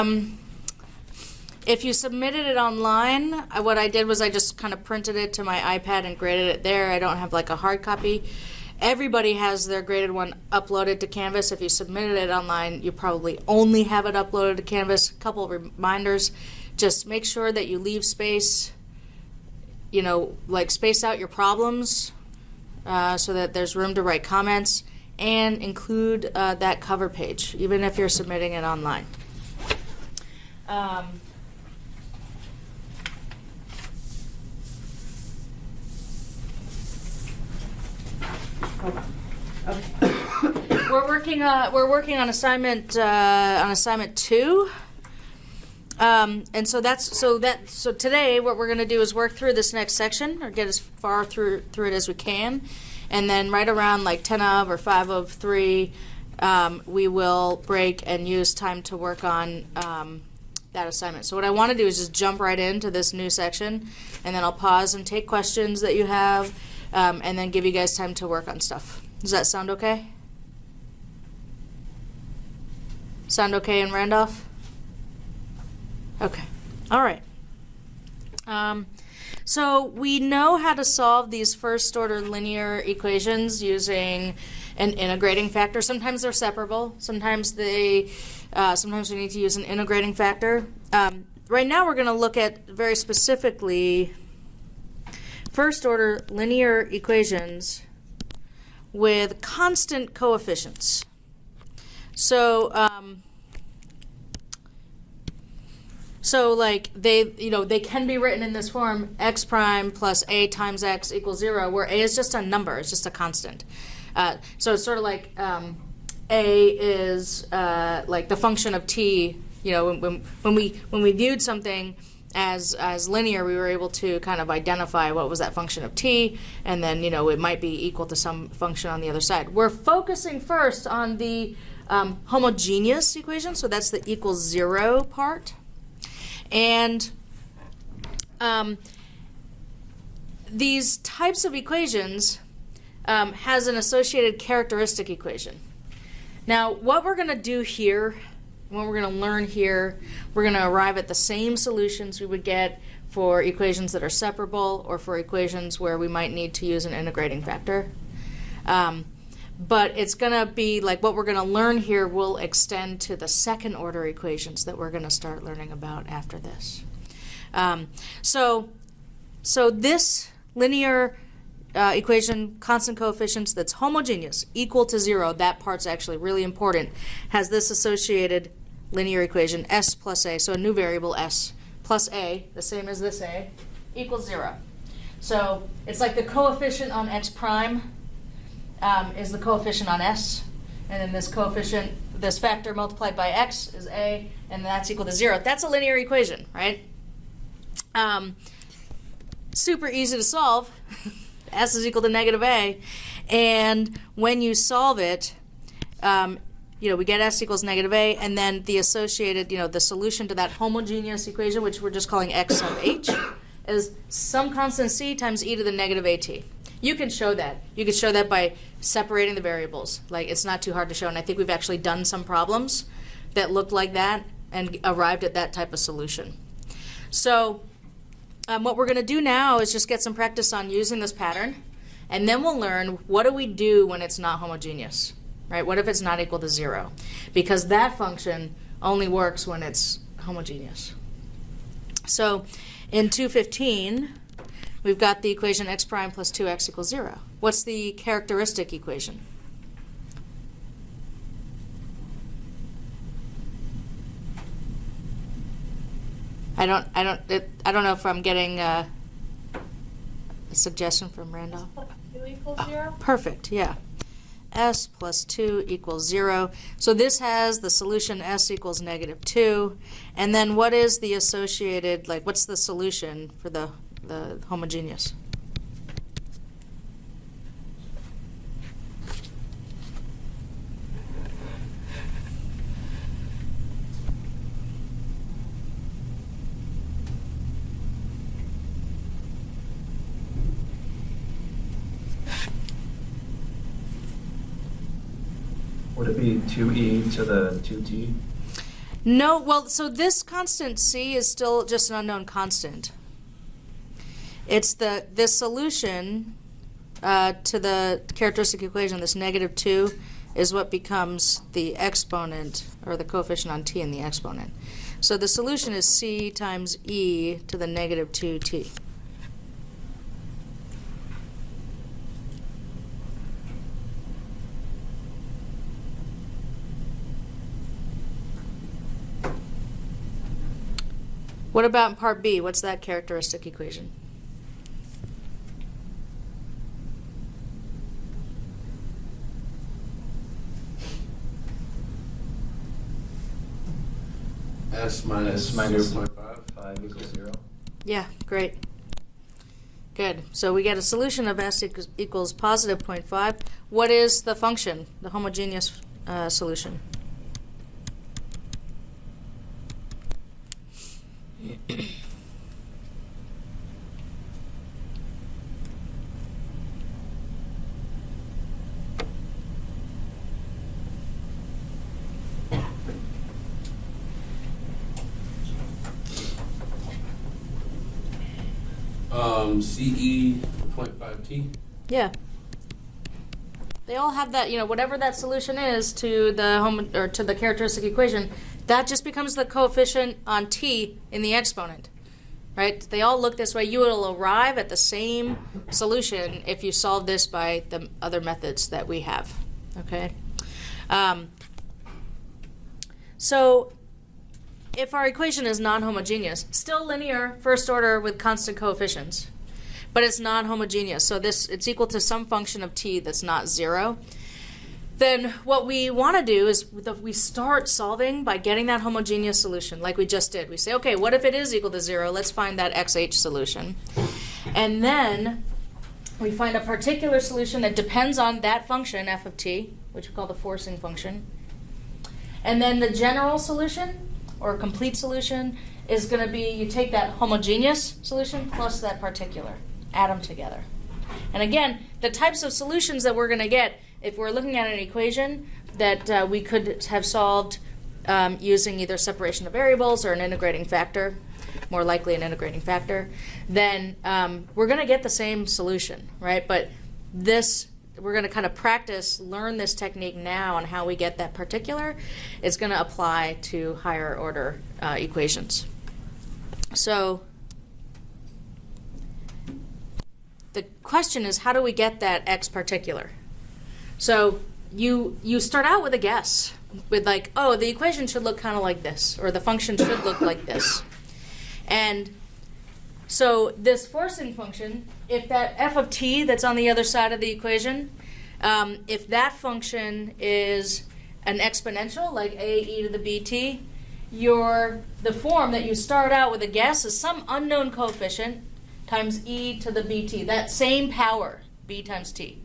If you submitted it online, what I did was I just kind of printed it to my iPad and graded it there. I don't have like a hard copy. Everybody has their graded one uploaded to Canvas. If you submitted it online, you probably only have it uploaded to Canvas. A couple of reminders. Just make sure that you leave space, you know, like space out your problems so that there's room to write comments, and include that cover page, even if you're submitting it online. Okay. We're working on assignment 2. And so today what we're going to do is work through this next section, or get as far through it as we can, and then right around like 10 of or 5 of 3, we will break and use time to work on that assignment. So what I want to do is just jump right into this new section, and then I'll pause and take questions that you have, and then give you guys time to work on stuff. Does that sound okay? Sound okay in Randolph? Okay. All right. So we know how to solve these first-order linear equations using an integrating factor. Sometimes they're separable. Sometimes we need to use an integrating factor. Right now we're going to look at very specifically first-order linear equations with constant coefficients. So like they can be written in this form: x prime plus a times x equals 0, where a is just a number, it's just a constant. So it's sort of like a is like the function of t. You know, when we viewed something as linear, we were able to kind of identify what was that function of t, and then it might be equal to some function on the other side. We're focusing first on the homogeneous equation, so that's the equals 0 part. And these types of equations has an associated characteristic equation. Now, what we're going to do here, what we're going to learn here, we're going to arrive at the same solutions we would get for equations that are separable, or for equations where we might need to use an integrating factor. But it's going to be like what we're going to learn here will extend to the second order equations that we're going to start learning about after this. So this linear equation, constant coefficients, that's homogeneous, equal to 0, that part's actually really important, has this associated linear equation, s plus a, so a new variable s plus a, the same as this a, equals 0. So it's like the coefficient on x prime is the coefficient on s, and then this coefficient, this factor multiplied by x is a, and that's equal to 0. That's a linear equation, right? Super easy to solve. S is equal to negative a, and when you solve it, we get s equals negative a, and then the associated, the solution to that homogeneous equation, which we're just calling x sub h, is some constant c times e to the negative at. You can show that. You could show that by separating the variables. Like, it's not too hard to show, and I think we've actually done some problems that looked like that and arrived at that type of solution. So what we're going to do now is just get some practice on using this pattern, and then we'll learn what do we do when it's not homogeneous, right? What if it's not equal to 0? Because that function only works when it's homogeneous. So in 215, we've got the equation x prime plus 2x equals 0. What's the characteristic equation? I don't know if I'm getting a suggestion from Randolph. S plus 2 equals 0? Perfect, yeah. S plus 2 equals 0. So this has the solution s equals negative 2. And then what is the associated, like, what's the solution for the homogeneous? Would it be 2e to the 2t? No, well, so this constant c is still just an unknown constant. It's this solution to the characteristic equation, this -2, is what becomes the exponent, or the coefficient on t in the exponent. So the solution is c times e to the -2t. What about in part B? What's that characteristic equation? S minus -0.5. 5 equals 0. Yeah, great. Good. So we get a solution of s equals positive 0.5. What is the function, the homogeneous solution? CE 0.5t. Yeah. They all have that, whatever that solution is to the to the characteristic equation, that just becomes the coefficient on t in the exponent. Right? They all look this way. You will arrive at the same solution if you solve this by the other methods that we have. Okay? So if our equation is non-homogeneous, still linear first order with constant coefficients, but it's non-homogeneous, so it's equal to some function of t that's not 0, then what we want to do is we start solving by getting that homogeneous solution like we just did. We say, okay, what if it is equal to 0? Let's find that xh solution. And then we find a particular solution that depends on that function, f of t, which we call the forcing function. And then the general solution, or complete solution, is going to be, you take that homogeneous solution plus that particular, add them together. And again, the types of solutions that we're going to get, if we're looking at an equation that we could have solved using either separation of variables or an integrating factor, more likely an integrating factor, then we're going to get the same solution, right? But we're going to kind of practice, learn this technique now on how we get that particular. It's going to apply to higher order equations. So the question is, how do we get that x particular? So you start out with a guess, with like, oh, the equation should look kind of like this, or the function should look like this. And so this forcing function, if that f of t that's on the other side of the equation, if that function is an exponential, like a e to the bt, the form that you start out with a guess is some unknown coefficient times e to the bt, that same power, b times t.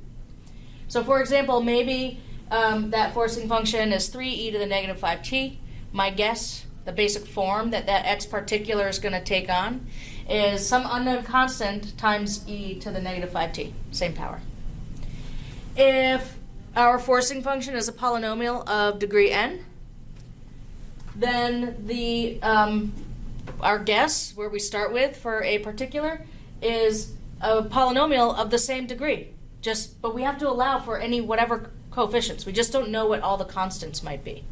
So for example, maybe that forcing function is 3e to the -5t. My guess, the basic form that x particular is going to take on, is some unknown constant times e to the -5t, same power. If our forcing function is a polynomial of degree n, then our guess, where we start with for a particular, is a polynomial of the same degree. But we have to allow for whatever coefficients. We just don't know what all the constants might be.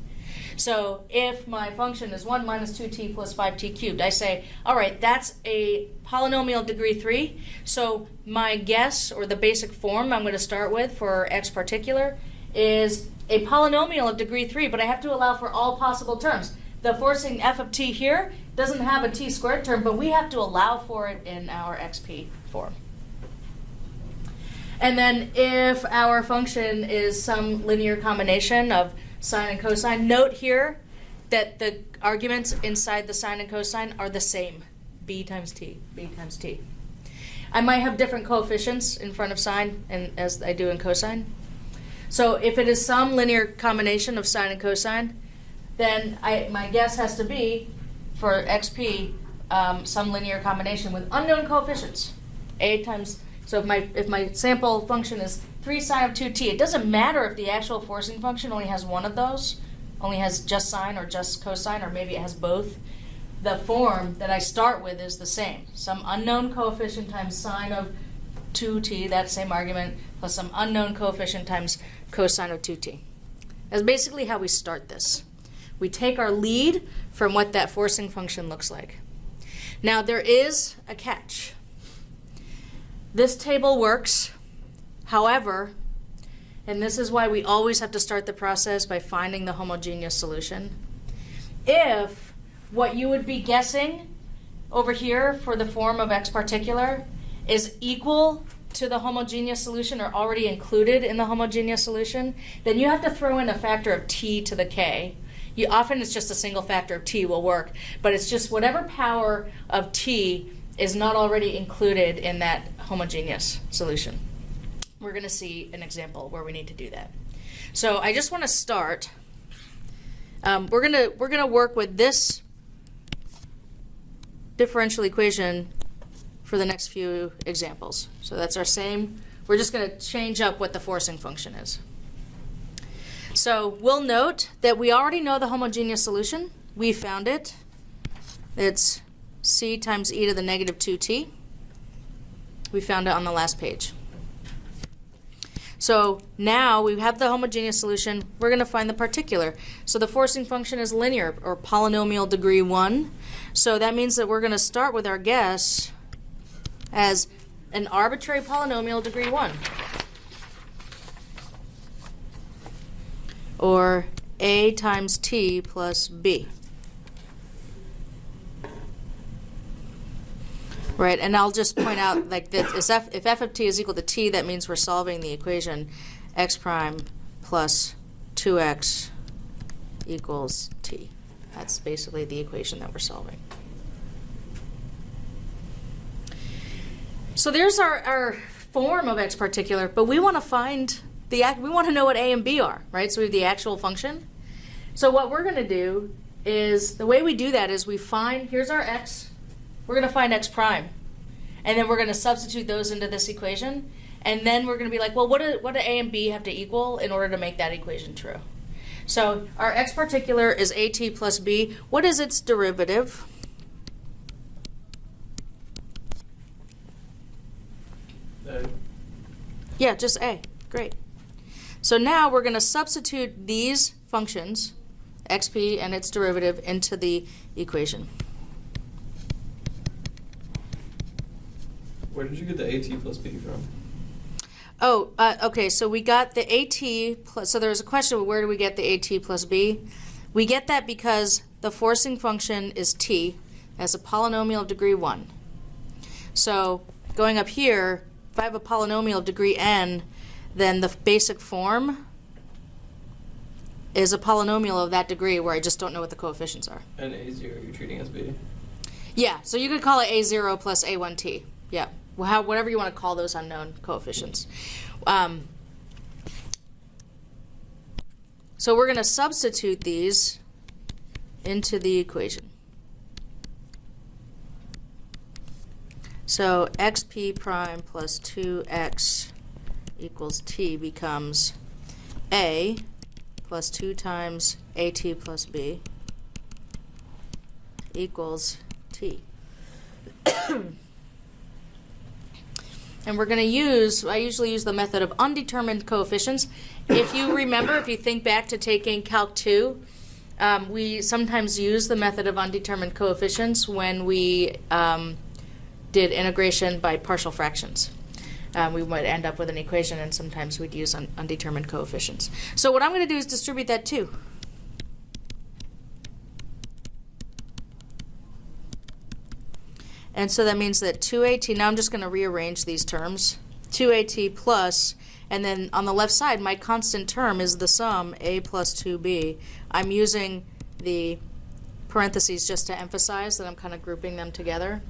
So if my function is 1 minus 2t plus 5t cubed, I say, all right, that's a polynomial of degree 3. So my guess, or the basic form I'm going to start with for x particular, is a polynomial of degree 3, but I have to allow for all possible terms. The forcing f of t here doesn't have a t squared term, but we have to allow for it in our xp form. And then if our function is some linear combination of sine and cosine, note here that the arguments inside the sine and cosine are the same, b times t, b times t. I might have different coefficients in front of sine as I do in cosine. So if it is some linear combination of sine and cosine, then my guess has to be, for xp, some linear combination with unknown coefficients, a times. So if my sample function is 3 sine of 2t, it doesn't matter if the actual forcing function only has one of those, only has just sine or just cosine, or maybe it has both, the form that I start with is the same. Some unknown coefficient times sine of 2t, that same argument, plus some unknown coefficient times cosine of 2t. That's basically how we start this. We take our lead from what that forcing function looks like. Now there is a catch. This table works, however, and this is why we always have to start the process by finding the homogeneous solution. If what you would be guessing over here for the form of x particular is equal to the homogeneous solution or already included in the homogeneous solution, then you have to throw in a factor of t to the k. Often it's just a single factor of t will work, but it's just whatever power of t is not already included in that homogeneous solution. We're going to see an example where we need to do that. So I just want to start. We're gonna work with this differential equation for the next few examples. So that's our same. We're just going to change up what the forcing function is. So we'll note that we already know the homogeneous solution. We found it. It's c times e to the negative 2t. We found it on the last page. So now we have the homogeneous solution. We're going to find the particular. So the forcing function is linear, or polynomial degree 1. So that means that we're going to start with our guess as an arbitrary polynomial degree 1. Or a times t plus b. Right, and I'll just point out like this, if f of t is equal to t, that means we're solving the equation x prime plus 2x equals t. That's basically the equation that we're solving. So there's our form of x particular, but we want to find we want to know what a and b are, right? So we have the actual function. So what we're going to do is, the way we do that is we find, here's our x, we're going to find x prime. And then we're going to substitute those into this equation. And then we're going to be like, well, what do a and b have to equal in order to make that equation true? So our x particular is at plus b. What is its derivative? A. Yeah, just a. Great. So now we're going to substitute these functions, xp and its derivative, into the equation. Where did you get the AT plus B from? Oh, okay, so we got the AT plus, so there's a question, where do we get the AT plus B? We get that because the forcing function is t as a polynomial of degree 1. So going up here, if I have a polynomial of degree n, then the basic form is a polynomial of that degree where I just don't know what the coefficients are. And A0 you're treating as B? Yeah, so you could call it A0 plus A1t. Yeah, well, whatever you want to call those unknown coefficients. So we're going to substitute these into the equation. So xp prime plus 2x equals t becomes a plus 2 times at plus b equals t. And we're going to use, I usually use the method of undetermined coefficients. If you remember, if you think back to taking Calc 2, we sometimes use the method of undetermined coefficients when we did integration by partial fractions. We might end up with an equation, and sometimes we'd use undetermined coefficients. So what I'm going to do is distribute that too. And so that means that 2at, now I'm just going to rearrange these terms, 2at plus, and then on the left side, my constant term is the sum, a plus 2b. I'm using the parentheses just to emphasize that I'm kind of grouping them together,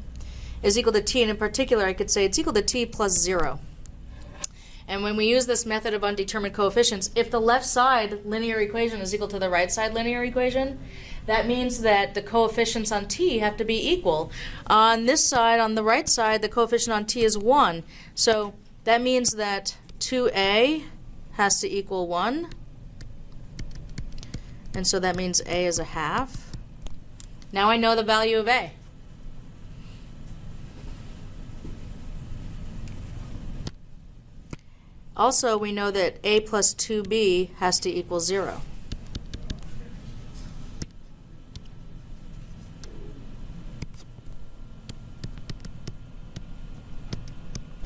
is equal to t, and in particular, I could say it's equal to t plus 0. And when we use this method of undetermined coefficients, if the left side linear equation is equal to the right side linear equation, that means that the coefficients on t have to be equal. On this side, on the right side, the coefficient on t is 1. So that means that 2a has to equal 1. And so that means A is a half. Now I know the value of A. Also, we know that A plus 2B has to equal 0.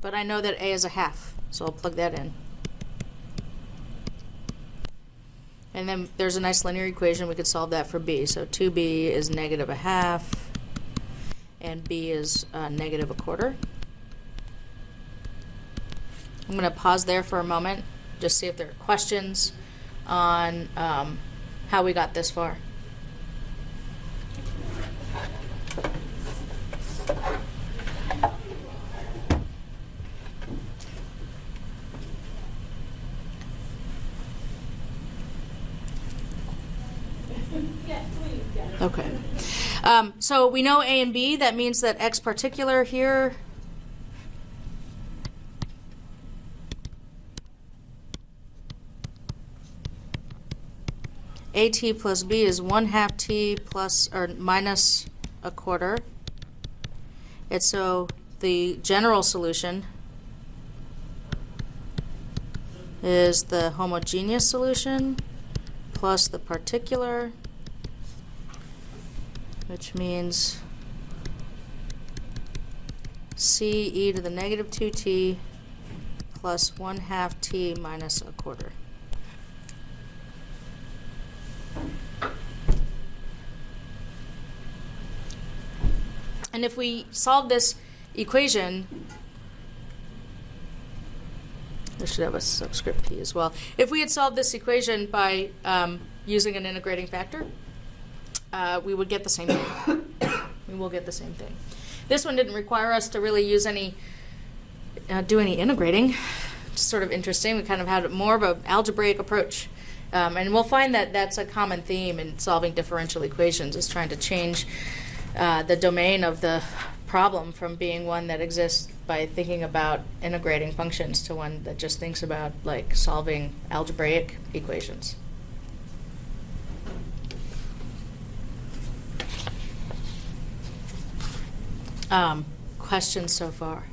But I know that A is a half, so I'll plug that in. And then there's a nice linear equation. We could solve that for B. So 2B is negative a half, and B is negative a quarter. I'm going to pause there for a moment, just see if there are questions on how we got this far. Okay. So we know A and B. That means that x particular here AT plus B is 1/2 t plus or minus a quarter. And so the general solution is the homogeneous solution plus the particular, which means C e to the negative 2t plus 1/2 t minus a quarter. And if we solve this equation, I should have a subscript p as well. If we had solved this equation by using an integrating factor, we would get the same thing. We will get the same thing. This one didn't require us to really use any, do any integrating. It's sort of interesting. We kind of had more of an algebraic approach. And we'll find that that's a common theme in solving differential equations, is trying to change the domain of the problem from being one that exists by thinking about integrating functions to one that just thinks about like solving algebraic equations. Questions so far?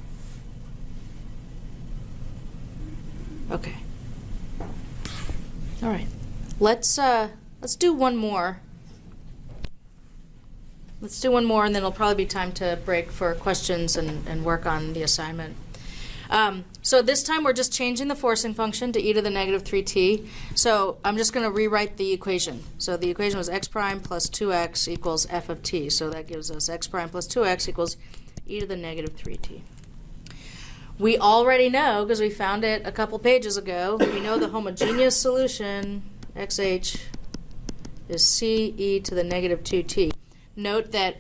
Okay. All right. Let's do one more. Let's do one more, and then it'll probably be time to break for questions and work on the assignment. So this time we're just changing the forcing function to e to the negative 3t. So I'm just going to rewrite the equation. So the equation was x prime plus 2x equals f of t. So that gives us x prime plus 2x equals e to the negative 3t. We already know, because we found it a couple pages ago, we know the homogeneous solution, xh, is c e to the negative 2t. Note that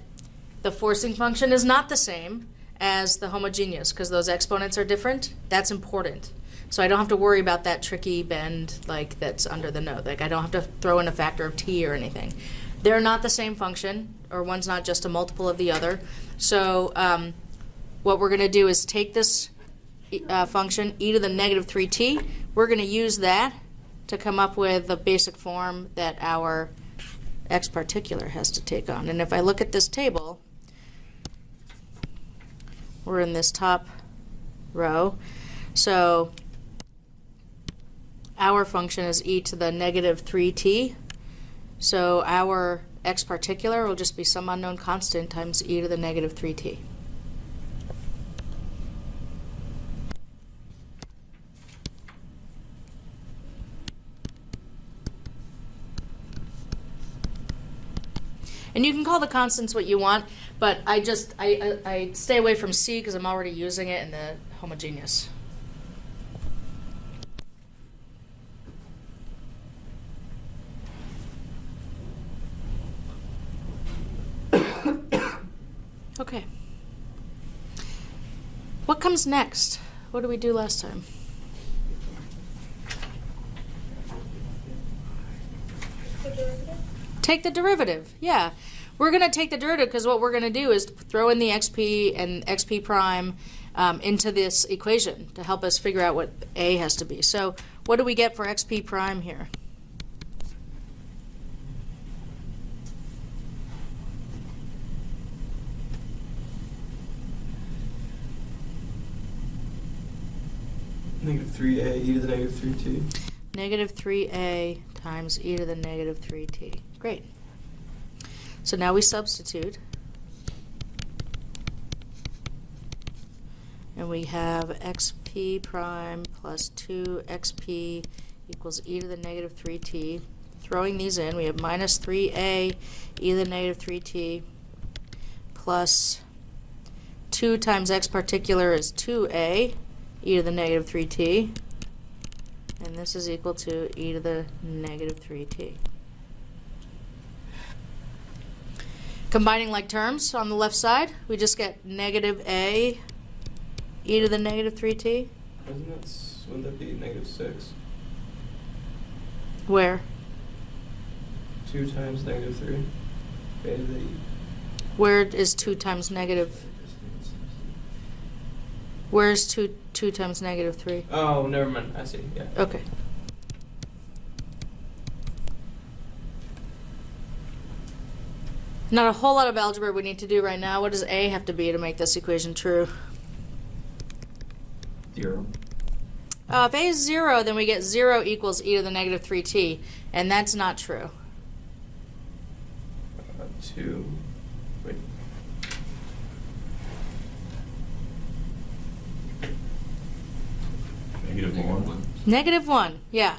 the forcing function is not the same as the homogeneous, because those exponents are different. That's important. So I don't have to worry about that tricky bend like that's under the note. Like I don't have to throw in a factor of t or anything. They're not the same function, or one's not just a multiple of the other. So what we're going to do is take this function, e to the negative 3t. We're going to use that to come up with the basic form that our x particular has to take on. And if I look at this table, we're in this top row. So our function is e to the negative 3t. So our x particular will just be some unknown constant times e to the negative 3t. And you can call the constants what you want, but I stay away from C because I'm already using it in the homogeneous. Okay. What comes next? What did we do last time? Take the derivative, yeah. We're going to take the derivative because what we're going to do is throw in the xp and xp prime into this equation to help us figure out what a has to be. So what do we get for xp prime here? Negative 3a e to the negative 3t. Negative 3a times e to the negative 3t. Great. So now we substitute. And we have xp prime plus 2xp equals e to the negative 3t. Throwing these in, we have minus 3a e to the negative 3t plus 2 times x particular is 2a e to the negative 3t. And this is equal to e to the negative 3t. Combining like terms on the left side, we just get negative a e to the negative 3t. Wouldn't that be negative 6? Where? 2 times negative 3. A to the e. Where is 2 times negative? Where is 2 times negative 3? Oh, never mind. I see. Yeah. Okay. Not a whole lot of algebra we need to do right now. What does a have to be to make this equation true? 0. If a is 0, then we get 0 equals e to the negative 3t, and that's not true. 2. Wait. Negative 1. Negative 1, yeah,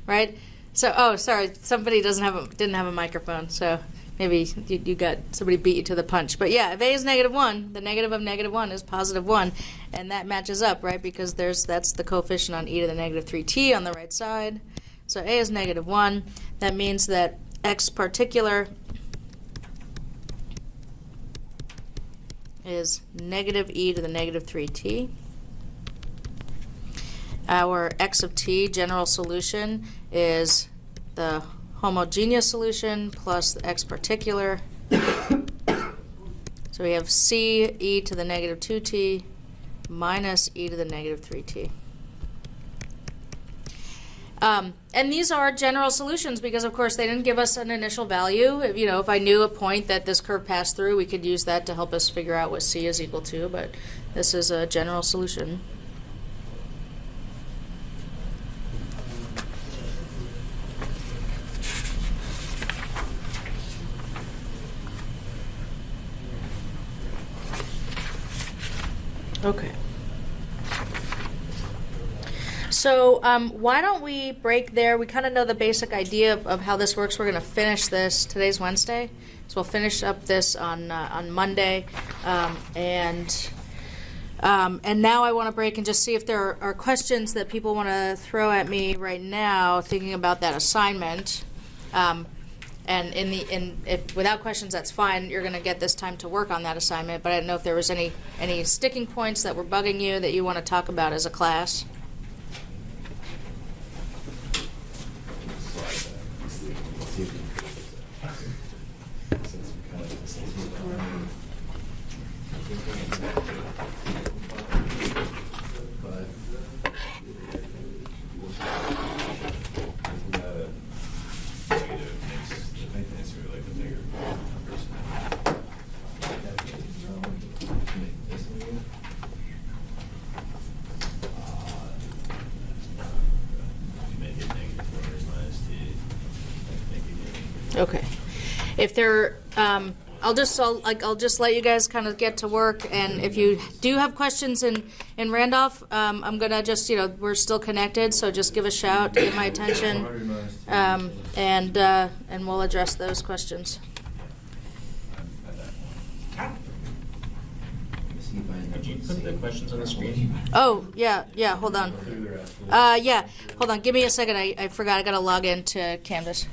right? So, oh, sorry, somebody didn't have a microphone, so maybe you got somebody beat you to the punch. But yeah, if a is negative 1, the negative of negative 1 is positive 1, and that matches up, right? Because that's the coefficient on e to the negative 3t on the right side. So a is negative 1. That means that x particular is negative e to the negative 3t. Our x of t general solution is the homogeneous solution plus the x particular. So we have c e to the negative 2t minus e to the negative 3t. And these are general solutions because, of course, they didn't give us an initial value. If I knew a point that this curve passed through, we could use that to help us figure out what c is equal to, but this is a general solution. Okay. So why don't we break there? We kind of know the basic idea of how this works. We're going to finish this. Today's Wednesday, so we'll finish up this on Monday. And now I want to break and just see if there are questions that people want to throw at me right now, thinking about that assignment. And if without questions, that's fine. You're going to get this time to work on that assignment. But I don't know if there was any sticking points that were bugging you that you want to talk about as a class. Okay. If there, I'll just let you guys kind of get to work, and if you do have questions in Randolph, I'm gonna just we're still connected, so just give a shout, get my attention, and we'll address those questions. Could you put the questions on the screen? Oh yeah, hold on. Hold on. Give me a second. I forgot. I gotta log into Canvas.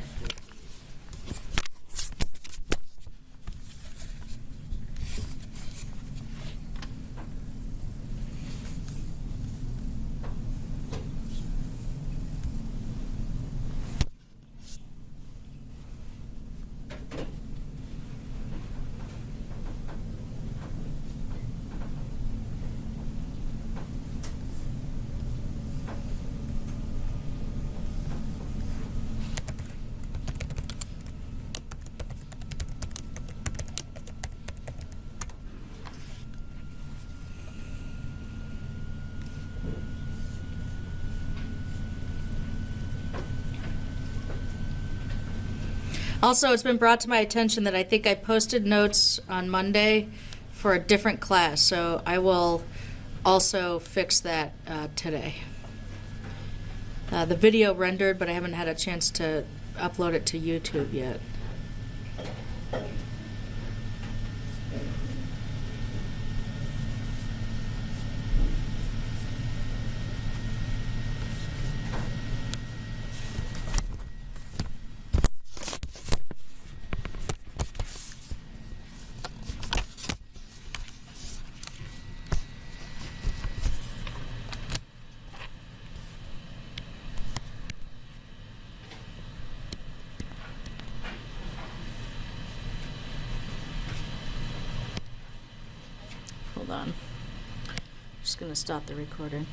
Also, it's been brought to my attention that I think I posted notes on Monday for a different class, so I will also fix that today. The video rendered, but I haven't had a chance to upload it to YouTube yet. Hold on. Just going to stop the recording.